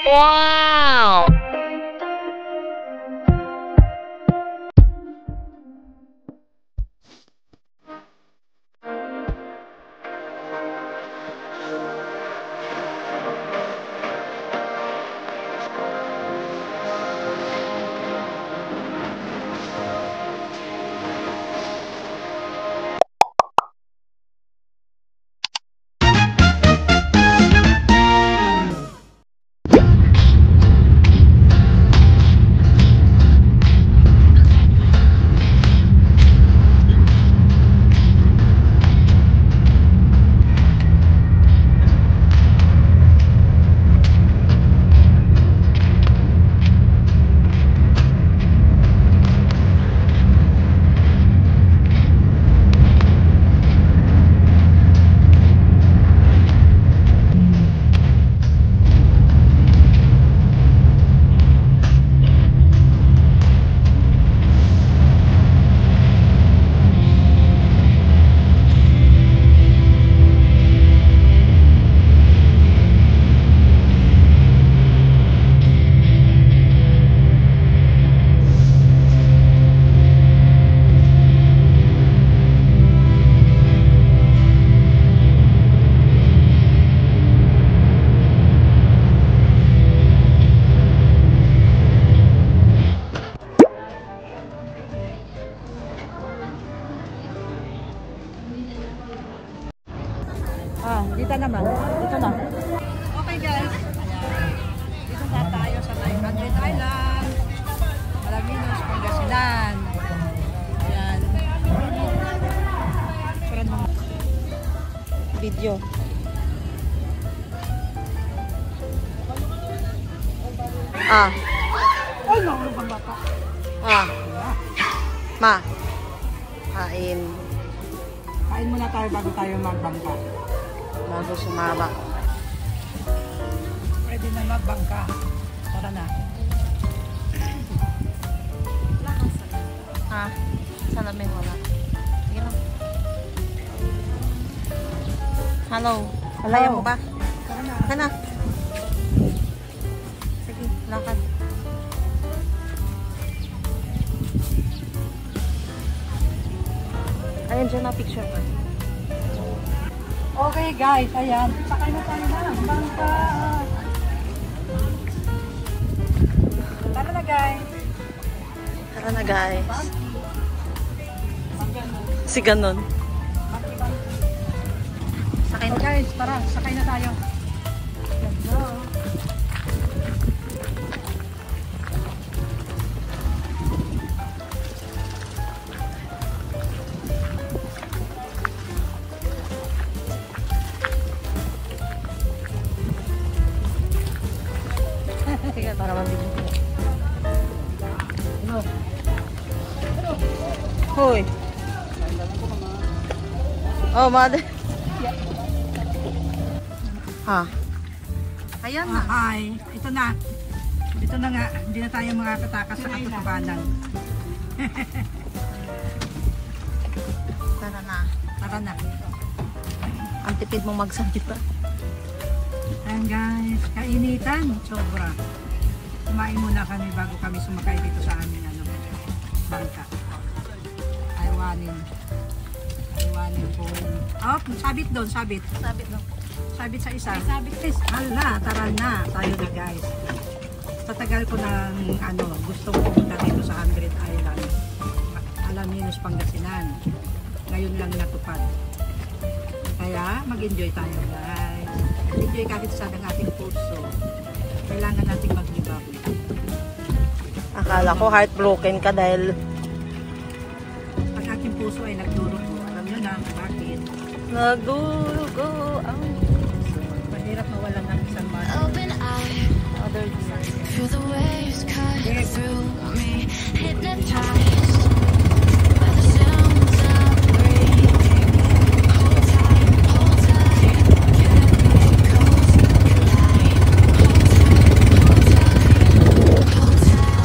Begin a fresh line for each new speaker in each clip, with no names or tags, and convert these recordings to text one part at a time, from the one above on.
Wow!
Dito naman. Dito na. Okay guys. Ayan. Dito na tayo sa Mayuganon Island. Alaminos, Pangasinan. Ayan. Suran mo. Video. Ay, nakulong pang bata.
Ma. Kain.
Kain muna tayo bago tayo magbangka.
Bago sumaba.
Pwede na magbangka. Tara na.
Salamin wala. Sige lang. Hello. Kaya mo ba?
Tara na.
Tara na. Sige, lakad. Ayun dyan na picture ko.
Okay guys, ayan. Sakay na tayo na. Bangka. Tara na guys.
Tara na guys. Si ganon. Sakay na.
Guys, tara. Sakay na tayo. Let's go.
Sige, para mabigyan ko. Hoy. Oh, mother. Ayan na.
Hi. Ito na. Ito na nga. Hindi na tayo makakatakas sa katutubanan.
Tara na.
Tara na.
Ang tipid mong magsalita.
Ayan guys. Kainitan. Sobra. Kumain muna kami bago kami sumakay dito sa aming bangka. Aywanin po. Oh, sabit doon, sabit.
Sabit lang po.
Sabit sa isa. Sabit sis. Hala, tara na. Tayo na guys. Tatagal ko ng gusto ko pumunta dito sa 100 Island. Alaminos, Pangasinan. Ngayon lang natupad. Kaya mag-enjoy tayo guys. Enjoy kahit sa ating puso. Kailangan nating mag-libab.
Akala ko heartbroken ka dahil
Ang aking puso ay nagdurugo. Alam nyo na bakit?
nagdurugo ang
Mahirap mawalan ng isang bata.
Open eye,
other
feel the waves cut
Yes.
through me, hypnotized by the sounds of breathing. Hold tight, get me close, collide. Hold tight.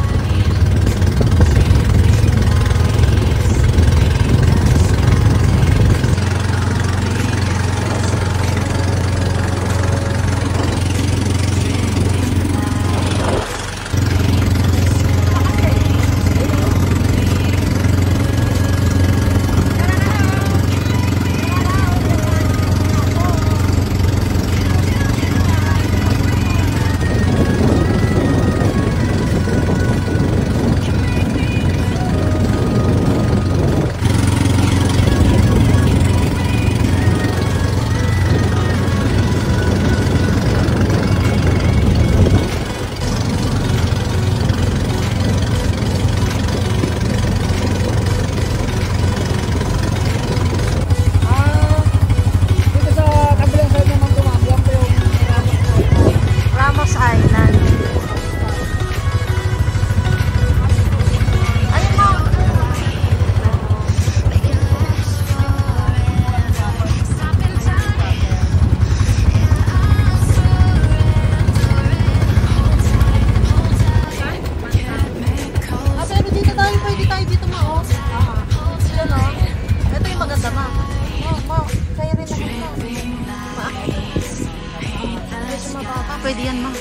pwede yan, ma.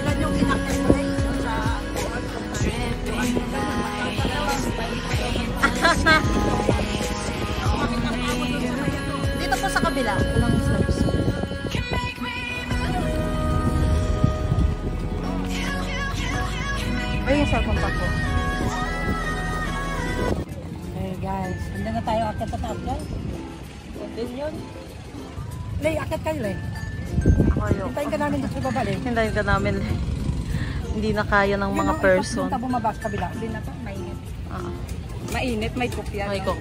Ilan yung inakit mo rin sa
Dito po sa kabila. Walang steps. Ay, yung cellphone pa po.
Hey guys, hindi na tayo akit sa taas guys.
Din yun.
Lay, akit kayo Lay.
Ayaw.
Hintayin ka namin dito sa baba Lay.
Hintayin ka namin. Hindi na kaya ng mga person.
Punta bumaba sa kabila. Hindi na to, mainit.
Ah,
Mainit, may kopya.
may ko.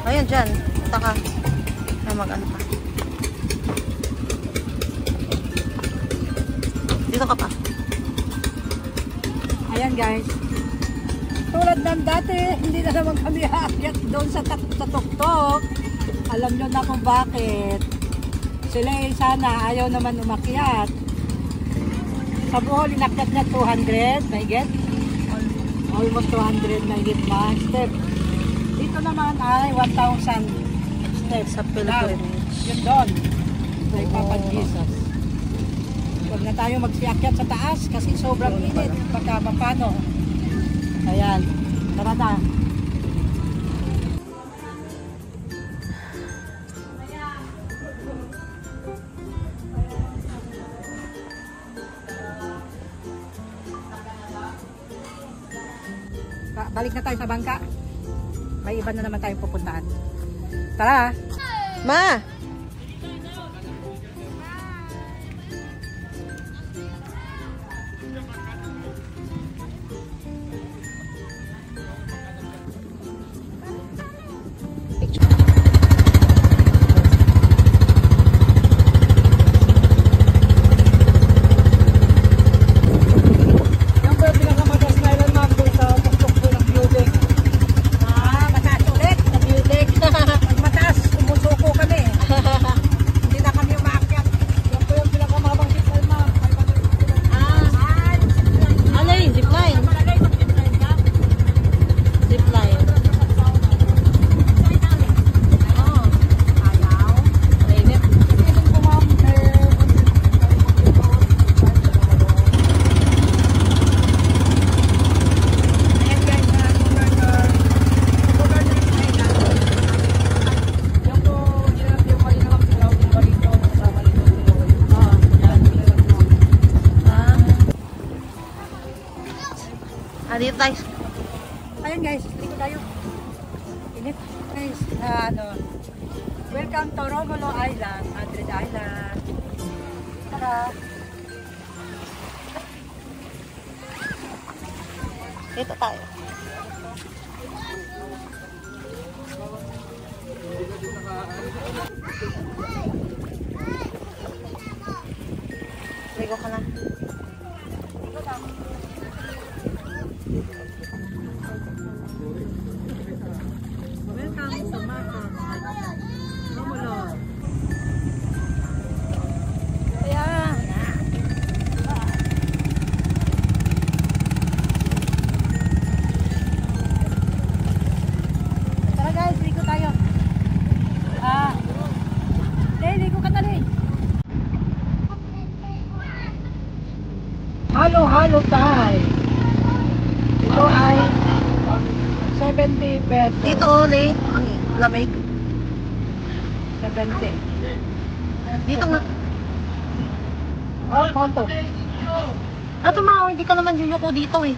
Ayan, dyan. Punta ka. Ay, mag-ano ka. Dito ka pa.
Ayan guys. Tulad ng dati, hindi na naman kami aakyat doon sa tuktok. Alam nyo na kung bakit. Sila sana ayaw naman umakyat. Sa Bohol, inakyat na 200, may get? Almost 200 may get na step. Dito naman ay 1,000 steps.
Sa pilgrimage.
Yun doon. Kay Papa Jesus. Huwag na tayo magsiakyat sa taas kasi sobrang init. Baka mapano. Ayan. Tara na. Balik na tayo sa bangka. May iba na naman tayong pupuntahan. Tara!
Ma!
Yung po yung pinakamagas na ilan ma'am doon sa tuktok po ng building. Mataas ulit sa building. Pag mataas, umusuko kami. Hindi na kami umaakyat. Yung po yung pinakamabang signal ma'am.
Ano yun? Zipline? Zipline. Oh.
Ayaw.
Mainit.
Feeling ko ma'am, ayan guys, Governor Island. Yung po, yung malinawang silaw ng balito sa balito.
Oh. Dito tayo.
Ayun guys, dito tayo. Init guys, welcome to Romulo Island, Madrid Island. Tara.
Dito tayo. Ligo ka na.
Welcome to Romulo.
Ayan.
Tara guys, ligo tayo. Ligo ka na rin. Halo tayo. Ito ay 70 pesos.
Dito ulit. Ang lamig.
70.
Dito nga.
Oh, konto.
Ato ma, hindi ka naman yuyuko dito eh.